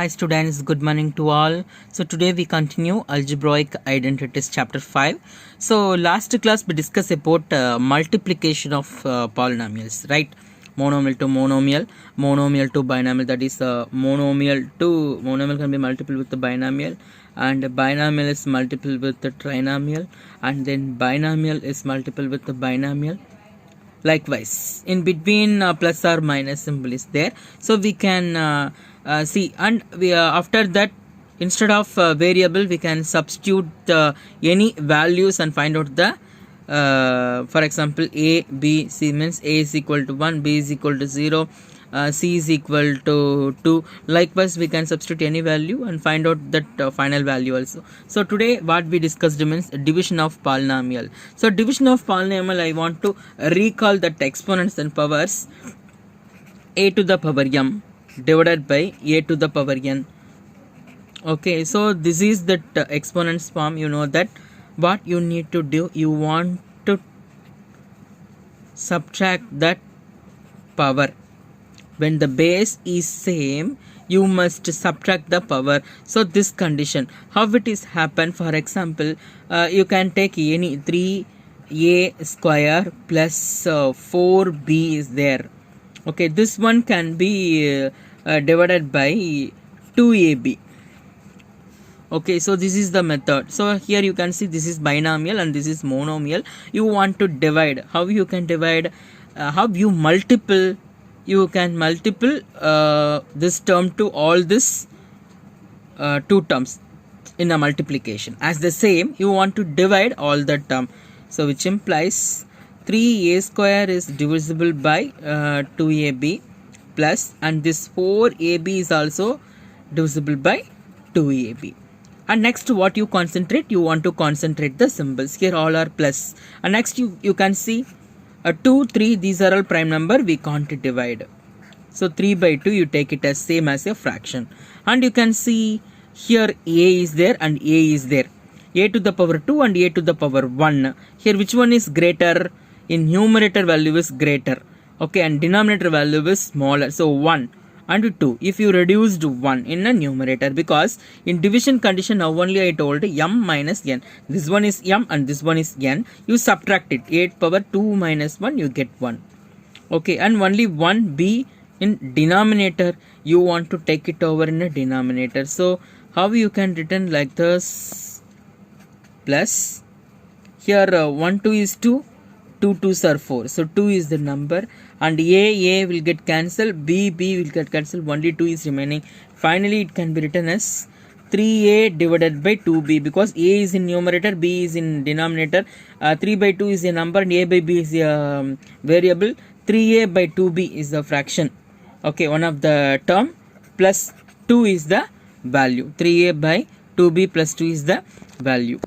Hi students, good morning to all. So today we continue algebraic identities chapter 5. So last class we discussed about multiplication of polynomials, right? Monomial to monomial, monomial to binomial, that is monomial can be multiple with the binomial, and binomial is multiple with the trinomial, and then binomial is multiple with the binomial. Likewise, in between plus or minus symbol is there, so we can see, and we after that, instead of variable we can substitute any values and find out the for example a b c means a is equal to 1, b is equal to 0, c is equal to 2. Likewise, we can substitute any value and find out that final value also. So today what we discussed means division of polynomial. So division of polynomial, I want to recall that exponents and powers a to the power m divided by a to the power n. Okay, so this is that exponents form. You know that what you need to do, you want to subtract that power. When the base is same, you must subtract the power. So this condition, how it is happen, for example, you can take any 3a square plus 4b is there. Okay, this one can be divided by 2ab. Okay, so this is the method. So here you can see this is binomial and this is monomial. You want to divide. How you can divide? How you multiple? You can multiple this term to all this two terms in a multiplication. As the same, you want to divide all the term. So which implies 3a square is divisible by 2ab plus, and this 4ab is also divisible by 2ab. And next, what you concentrate? You want to concentrate the symbols. Here all are plus. And next you can see 2, 3, these are all prime number, we can't divide. So 3 by 2 you take it as same as a fraction. And you can see here a is there and a is there. A to the power 2 and a to the power 1. Here which one is greater? In numerator value is greater. Okay, and denominator value is smaller. So 1 and 2. If you reduced 1 in a numerator, because in division condition now only I told m minus n. This one is m and this one is n. You subtract it. 8 power 2 minus 1, you get 1. Okay, and only 1b in denominator, you want to take it over in a denominator. So how you can written like this? Plus here 1 2 is 2, 2 2s are 4, so 2 is the number, and a will get cancelled, b will get cancelled, only 2 is remaining. Finally it can be written as 3a divided by 2b, because a is in numerator, b is in denominator. 3 by 2 is a number and a by b is a variable. 3a by 2b is the fraction, okay, one of the term, plus 2 is the value. 3a by 2b plus 2 is the value.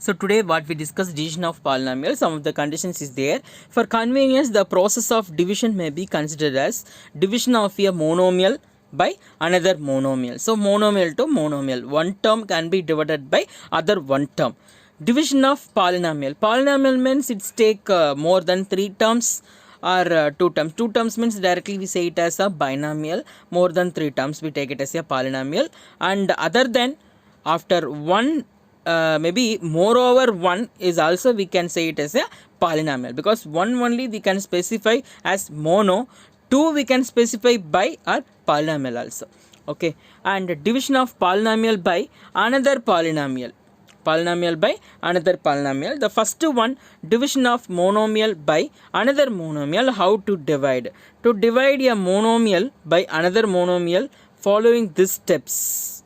So today what we discussed, division of polynomial. Some of the conditions is there. For convenience, the process of division may be considered as division of a monomial by another monomial. So monomial to monomial, one term can be divided by other one term. Division of polynomial. Polynomial means it's take more than 3 terms or 2 terms. 2 terms means directly we say it as a binomial. More than 3 terms we take it as a polynomial. And other than after one maybe moreover 1 is also we can say it as a polynomial, because 1 only we can specify as mono, 2 we can specify by or polynomial also. Okay, and division of polynomial by another polynomial. Polynomial by another polynomial. The first one, division of monomial by another monomial. How to divide? To divide a monomial by another monomial, following these steps.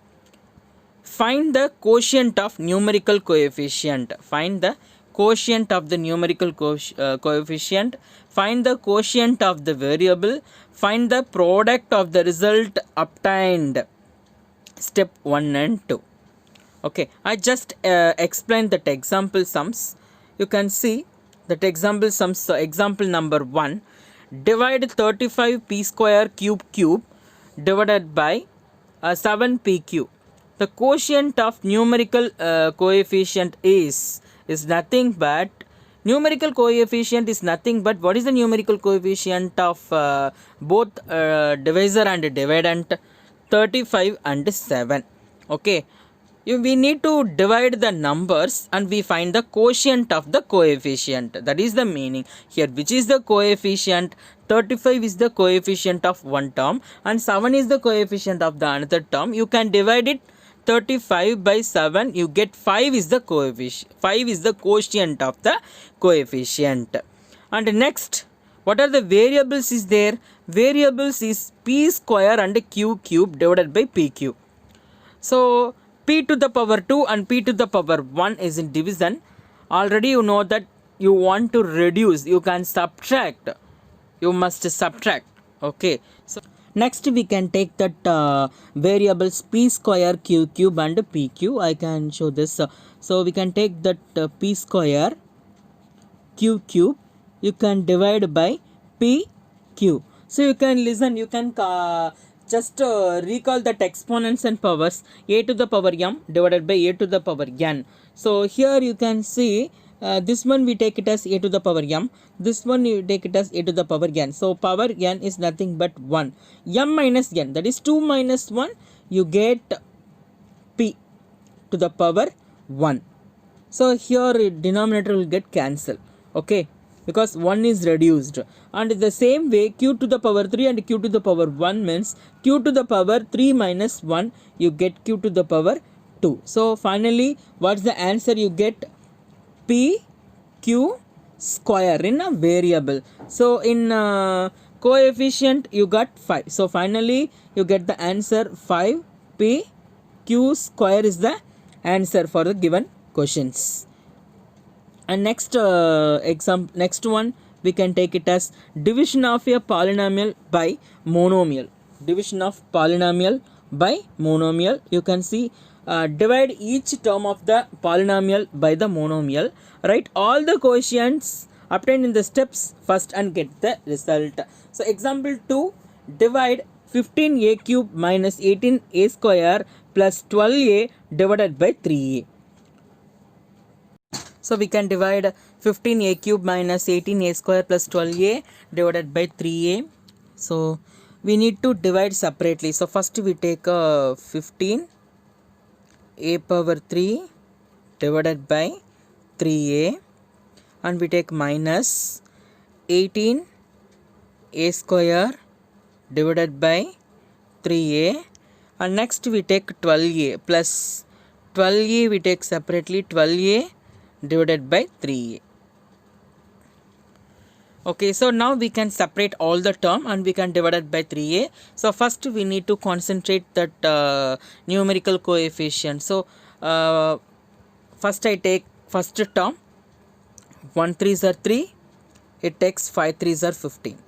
Find the quotient of numerical coefficient. Find the quotient of the numerical coefficient. Find the quotient of the variable. Find the product of the result obtained. Step 1 and 2. Okay, I just explained that example sums. You can see that example sums. Example number 1. Divide 35p square cube divided by 7p. The quotient of numerical coefficient is nothing but, numerical coefficient is nothing but, what is the numerical coefficient of both divisor and dividend? 35 and 7. Okay, we need to divide the numbers and we find the quotient of the coefficient. That is the meaning here. Which is the coefficient? 35 is the coefficient of one term and 7 is the coefficient of the another term. You can divide it 35 by 7, you get 5 is the coefficient. 5 is the quotient of the coefficient. And next, what are the variables is there? Variables is p square and q cube divided by p cube. So p to the power 2 and p to the power 1 is in division. Already you know that you want to reduce, you can subtract, you must subtract. Okay, so next we can take that variables p square q cube and pq. I can show this. So we can take that p square q cube, you can divide by p q. So you can listen, you can just recall that exponents and powers. A to the power m divided by a to the power n. So here you can see this one we take it as a to the power m, this one you take it as a to the power n. So power n is nothing but 1. M minus n, that is 2 minus 1, you get p to the power 1. So here denominator will get cancelled. Okay, because 1 is reduced. And the same way q to the power 3 and q to the power 1 means q to the power 3 minus 1, you get q to the power 2. So finally what's the answer you get? P q square in a variable. So in coefficient you got 5. So finally you get the answer 5 p q square is the answer for the given questions. And next next one we can take it as division of a polynomial by monomial. Division of polynomial by monomial. You can see divide each term of the polynomial by the monomial. Write all the quotients obtained in the steps first and get the result. So example 2, divide 15a cube minus 18a square plus 12a divided by 3a. So we can divide 15a cube minus 18a square plus 12a divided by 3a. So we need to divide separately. So first we take 15 a power 3 divided by 3a and we take minus 18 a square divided by 3a and next we take 12a plus 12a we take separately 12a divided by 3a. Okay, so now we can separate all the term and we can divide it by 3a. So first we need to concentrate that numerical coefficient. So first I take first term, 1 3s are 3, it takes 5 3s are 15.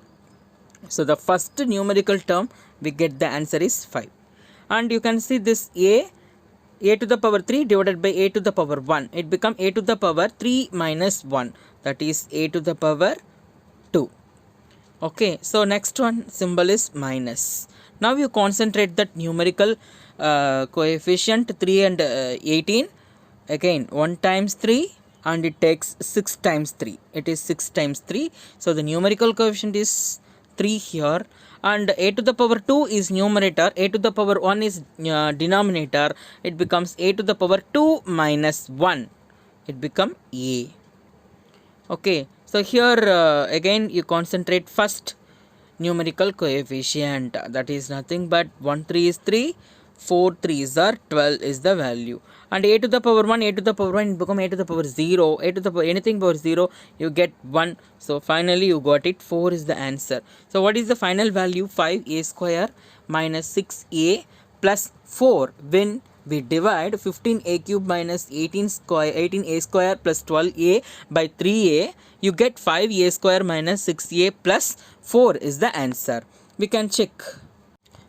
So the first numerical term we get the answer is 5. And you can see this a to the power 3 divided by a to the power 1. It become a to the power 3 minus 1, that is a to the power 2. Okay, so next one symbol is minus. Now you concentrate that numerical coefficient 3 and 18. Again 1 times 3 and it takes 6 times 3. It is 6 times 3. So the numerical coefficient is 3 here. And a to the power 2 is numerator, a to the power 1 is denominator. It becomes a to the power 2 minus 1. It become a. Okay, so here again you concentrate first numerical coefficient, that is nothing but 1 3 is 3, 4 3s are 12 is the value. And a to the power 1, a to the power 1 become a to the power 0, a to the power anything power 0 you get 1. So finally you got it, 4 is the answer. So what is the final value? 5a square minus 6a plus 4. When we divide 15a cube minus 18a square plus 12a by 3a, you get 5a square minus 6a plus 4 is the answer. We can check.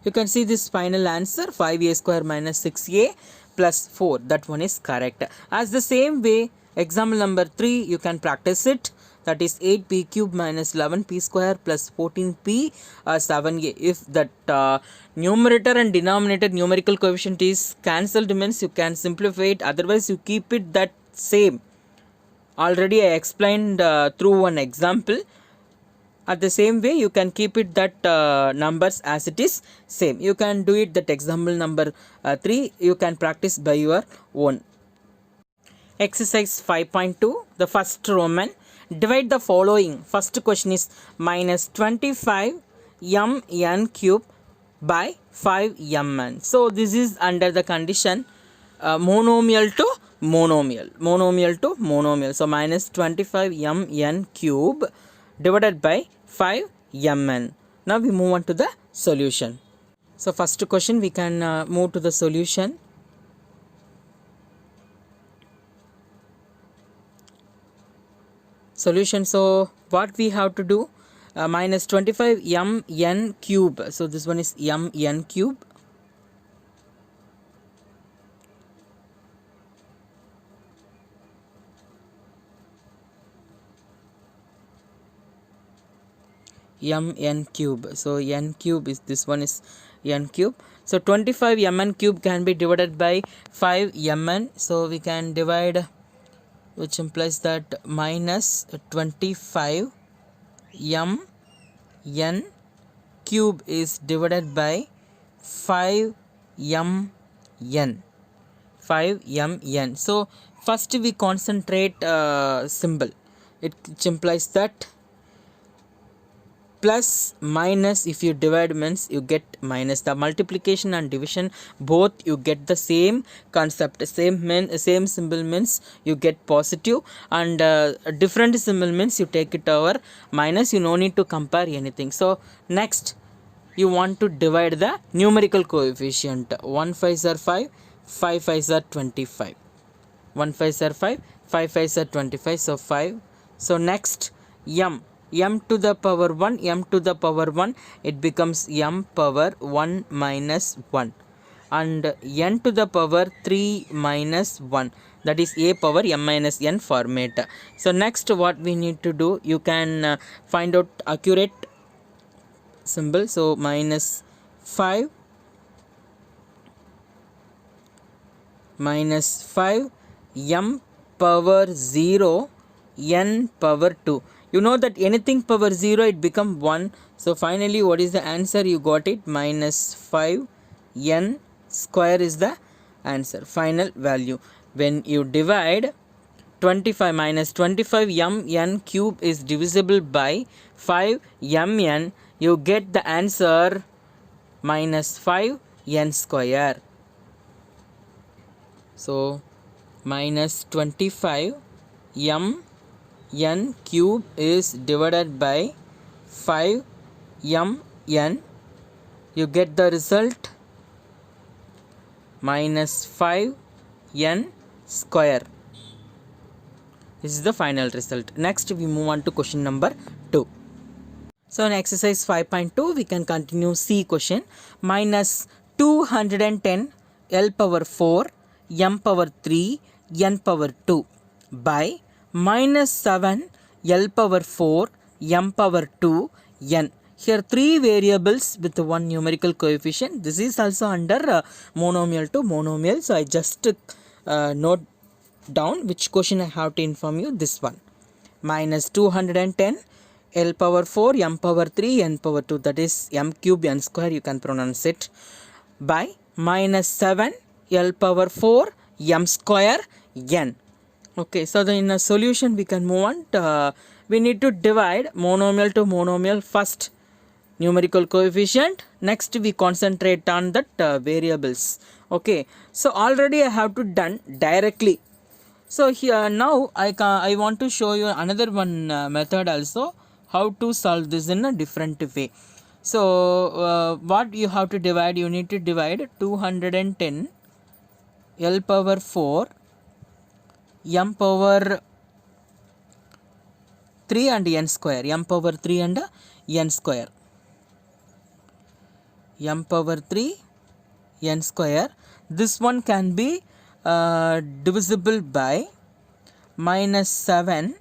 You can see this final answer 5a square minus 6a plus 4, that one is correct. As the same way example number 3 you can practice it, that is 8p cube minus 11p square plus 14p 7a. If that numerator and denominator numerical coefficient is cancelled means you can simplify it, otherwise you keep it that same. Already I explained through one example. At the same way you can keep it that numbers as it is same. You can do it that example number 3 you can practice by your own. Exercise 5.2, the first Roman. Divide the following. First question is minus 25 mn cube by 5 mn. So this is under the condition monomial to monomial. Monomial to monomial. So minus 25 mn cube divided by 5 mn. Now we move on to the solution. So first question we can move to the solution. Solution. So what we have to do, minus 25 mn cube. So this one is mn cube. Mn cube. So n cube is this one is n cube. So 25 mn cube can be divided by 5 mn. So we can divide, which implies that minus 25 mn cube is divided by 5 mn. 5 mn. So first we concentrate symbol. It implies that plus minus, if you divide means you get minus. The multiplication and division both you get the same concept. Same symbol means you get positive, and different symbol means you take it over minus. You no need to compare anything. So next you want to divide the numerical coefficient. 1 5s are 5, 5 5s are 25. 1 5s are 5, 5 5s are 25. So 5. So next m to the power 1, m to the power 1, it becomes m power 1 minus 1, and n to the power 3 minus 1, that is a power m minus n format. So next what we need to do, you can find out accurate symbol. So minus 5 minus 5 m power 0 n power 2. You know that anything power 0 it become 1. So finally what is the answer? You got it, minus 5 n square is the answer, final value. When you divide 25 minus 25 mn cube is divisible by 5 mn, you get the answer minus 5 n square. So minus 25 n cube is divided by 5 mn, you get the result minus 5 n square. This is the final result. Next we move on to question number 2. So in exercise 5.2 we can continue C question. Minus 210 L power 4 m power 3 n power 2 by minus 7 L power 4 m power 2 n. Here three variables with one numerical coefficient. This is also under monomial to monomial. So I just note down which question I have to inform you. This one, minus 210 L power 4 m power 3 n power 2, that is m cube n square, you can pronounce it, by minus 7 L power 4 m square n. Okay, so then in a solution we can move on. We need to divide monomial to monomial. First numerical coefficient, next we concentrate on that variables. Okay, so already I have to done directly. So here now I want to show you another one method also, how to solve this in a different way. So what you have to divide, you need to divide 210 L power 4 m power 3 and n square, m power 3 and n square, m power 3 n square. This one can be divisible by minus 7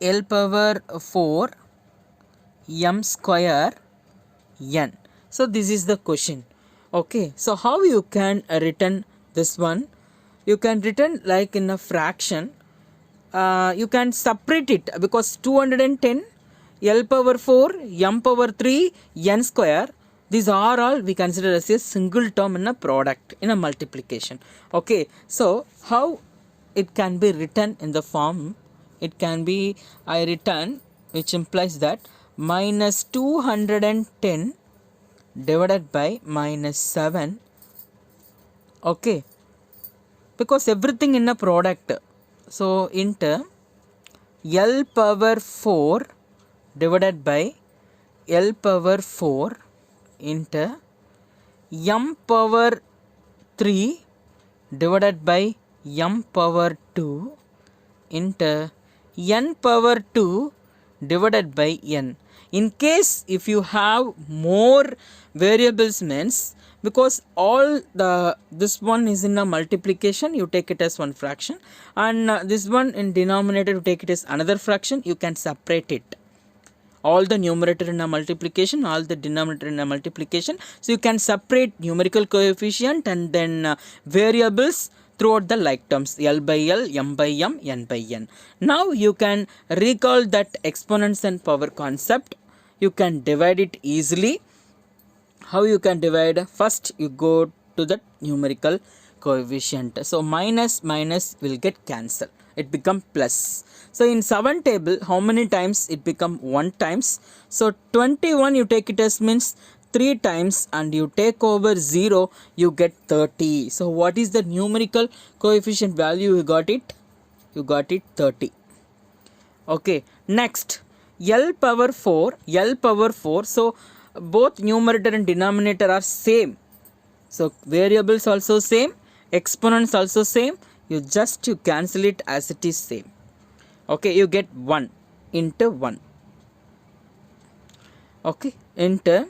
L power 4 m square n. So this is the question. Okay, so how you can written this one? You can written like in a fraction. You can separate it, because 210 L power 4, M power 3, N square. These are all we consider as a single term in a product, in a multiplication. Okay, so how it can be written in the form? It can be I written, which implies that minus 210 divided by minus 7. Okay, because everything in a product. So into L power 4 divided by L power 4 into M power 3 divided by M power 2 into N power 2 divided by N. In case if you have more variables means, because all this one is in a multiplication, you take it as one fraction, and this one in denominator you take it as another fraction, you can separate it. All the numerator in a multiplication, all the denominator in a multiplication, so you can separate numerical coefficient and then variables throughout the like terms, L by L, M by M, N by N. Now you can recall that exponents and power concept. You can divide it easily. How you can divide? First you go to the numerical coefficient. So minus will get cancelled. It become plus. So in 7 table, how many times it become 1 times? So 21 you take it as means 3 times, and you take over 0, you get 30. So what is the numerical coefficient value you got it? You got it 30. Okay, next L power 4, so both numerator and denominator are same. So variables also same, exponents also same, you cancel it as it is same. Okay, you get 1 into 1. Okay, into,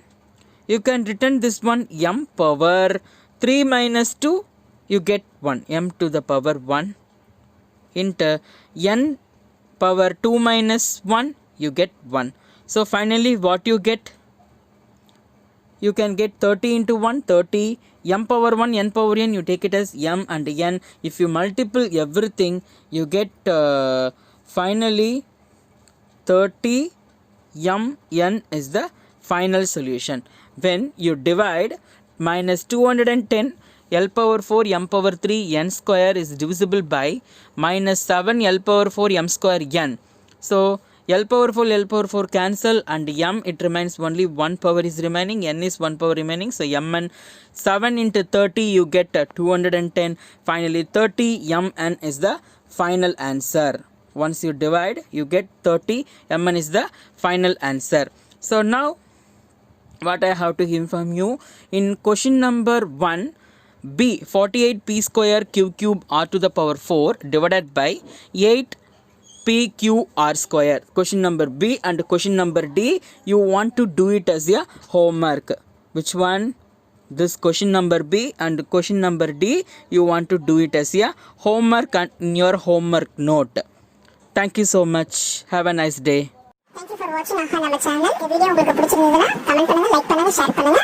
you can return this one M power 3 minus 2, you get 1, M to the power 1, into N power 2 minus 1, you get 1. So finally what you get? You can get 30 into 1, 30, M power 1, N power N, you take it as M and N. If you multiple everything, you get finally 30 M N is the final solution. When you divide minus 210 L power 4 M power 3 N square is divisible by minus 7 L power 4 M square N. So L power 4 cancel, and M it remains only 1 power is remaining, N is 1 power remaining. So Mn 7 into 30 you get 210. Finally 30 Mn is the final answer. Once you divide you get 30, Mn is the final answer. So now what I have to inform you, in question number 1, B 48p square q cube r to the power 4 divided by 8 PQR square. Question number B and question number D, you want to do it as a homework. Which one? This question number B and question number D, you want to do it as a homework and in your homework note. Thank you so much. Have a nice day. Thank you for watching our channel. If video உங்களுக்கு பிடிச்சிருந்ததுன்னா comment பண்ணுங்க, like பண்ணுங்க, share பண்ணுங்க.